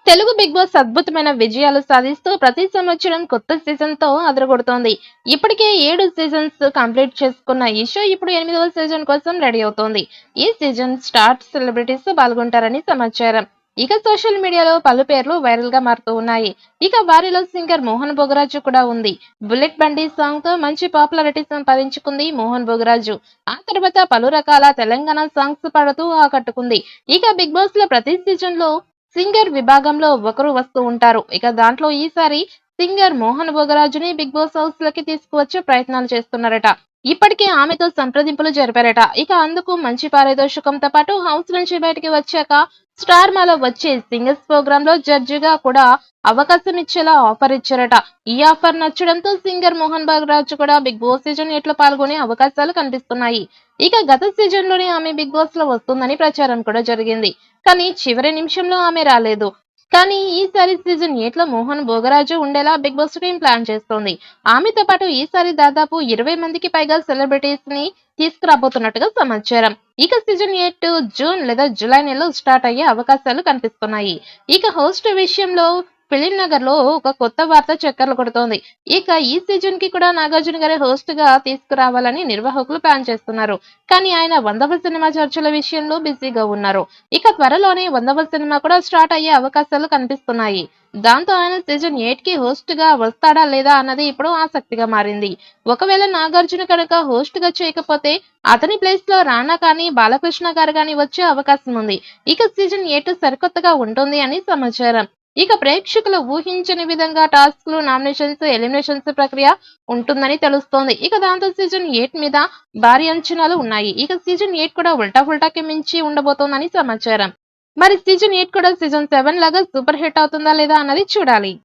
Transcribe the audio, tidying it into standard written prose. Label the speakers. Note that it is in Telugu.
Speaker 1: తెలుగు బిగ్ బాస్ అద్భుతమైన విజయాలు సాధిస్తూ ప్రతి సంవత్సరం కొత్త సీజన్ తో అదరగొడుతోంది. ఇప్పటికే 7 సీజన్స్ కంప్లీట్ చేసుకున్న ఈ షో ఇప్పుడు 8వ సీజన్ కోసం రెడీ అవుతోంది. ఈ సీజన్ స్టార్ సెలబ్రిటీస్ పాల్గొంటారని సమాచారం. ఇక సోషల్ మీడియాలో పలు పేర్లు వైరల్ గా మారుతూ ఉన్నాయి. ఇక వారిలో సింగర్ మోహన్ బొగరాజు కూడా ఉంది. బుల్లెట్ బండి సాంగ్ తో మంచి పాపులారిటీ సంపాదించుకుంది మోహన్ బొగరాజు. ఆ తర్వాత పలు రకాల తెలంగాణ సాంగ్స్ పాడుతూ ఆకట్టుకుంది. ఇక బిగ్ బాస్ లో ప్రతి సీజన్ లో సింగర్ విభాగంలో ఒకరు వస్తూ ఉంటారు. ఇక దాంట్లో ఈసారి సింగర్ మోహన్ బొగరాజుని బిగ్ బాస్ హౌస్ లోకి తీసుకువచ్చే ప్రయత్నాలు చేస్తున్నారట. ఇప్పటికే ఆమెతో సంప్రదింపులు జరిపారట. ఇక అందుకు మంచి పారితోషికంతో పాటు హౌస్ నుంచి బయటికి వచ్చాక స్టార్ మాలో వచ్చే సింగర్స్ ప్రోగ్రామ్ లో జడ్జిగా కూడా అవకాశం ఇచ్చేలా ఆఫర్ ఇచ్చారట. ఈ ఆఫర్ నచ్చడంతో సింగర్ మోహన్ బొగరాజు కూడా బిగ్ బాస్ సీజన్ 8 లో పాల్గొనే అవకాశాలు కనిపిస్తున్నాయి. ఇక గత సీజన్ లోనే ఆమె బిగ్ బాస్ లో వస్తుందని ప్రచారం కూడా జరిగింది. కానీ చివరి నిమిషంలో ఆమె రాలేదు. కానీ ఈసారి సీజన్ 8 లో మోహన్ బొగరాజు ఉండేలా బిగ్ బాస్ టీం ప్లాన్ చేస్తోంది. ఆమెతో పాటు ఈసారి దాదాపు 20 మందికి పైగా సెలబ్రిటీస్ ని తీసుకురాబోతున్నట్టుగా సమాచారం. ఇక సీజన్ 8 జూన్ లేదా జూలై నెలలో స్టార్ట్ అయ్యే అవకాశాలు కనిపిస్తున్నాయి. ఇక హోస్ట్ విషయంలో ఫిలిం నగర్ లో ఒక కొత్త వార్త చక్కర్లు కొడుతోంది. ఇక ఈ సీజన్ కి కూడా నాగార్జున గారి హోస్ట్ గా తీసుకురావాలని నిర్వాహకులు ప్లాన్ చేస్తున్నారు. కానీ ఆయన 100వ సినిమా చర్చల విషయంలో బిజీగా ఉన్నారు. ఇక త్వరలోనే 100వ సినిమా కూడా స్టార్ట్ అయ్యే అవకాశాలు కనిపిస్తున్నాయి. దాంతో ఆయన సీజన్ 8 కి హోస్ట్ గా వస్తాడా లేదా అన్నది ఇప్పుడు ఆసక్తిగా మారింది. ఒకవేళ నాగార్జున కనుక హోస్ట్ గా చేయకపోతే అతని ప్లేస్ లో రానా కానీ బాలకృష్ణ గారు కానీ వచ్చే అవకాశం ఉంది. ఇక సీజన్ 8 సరికొత్తగా ఉంటుంది అని సమాచారం. ఇక ప్రేక్షకులు ఊహించని విధంగా టాస్క్లు, నామినేషన్స్, ఎలిమినేషన్స్ ప్రక్రియ ఉంటుందని తెలుస్తోంది. ఇక దాంతో సీజన్ 8 మీద భారీ అంచనాలు ఉన్నాయి. ఇక సీజన్ 8 కూడా ఉల్టా ఫుల్టాకి మించి ఉండబోతోందని సమాచారం. మరి సీజన్ 8 కూడా సీజన్ 7 లాగా సూపర్ హిట్ అవుతుందా లేదా అన్నది చూడాలి.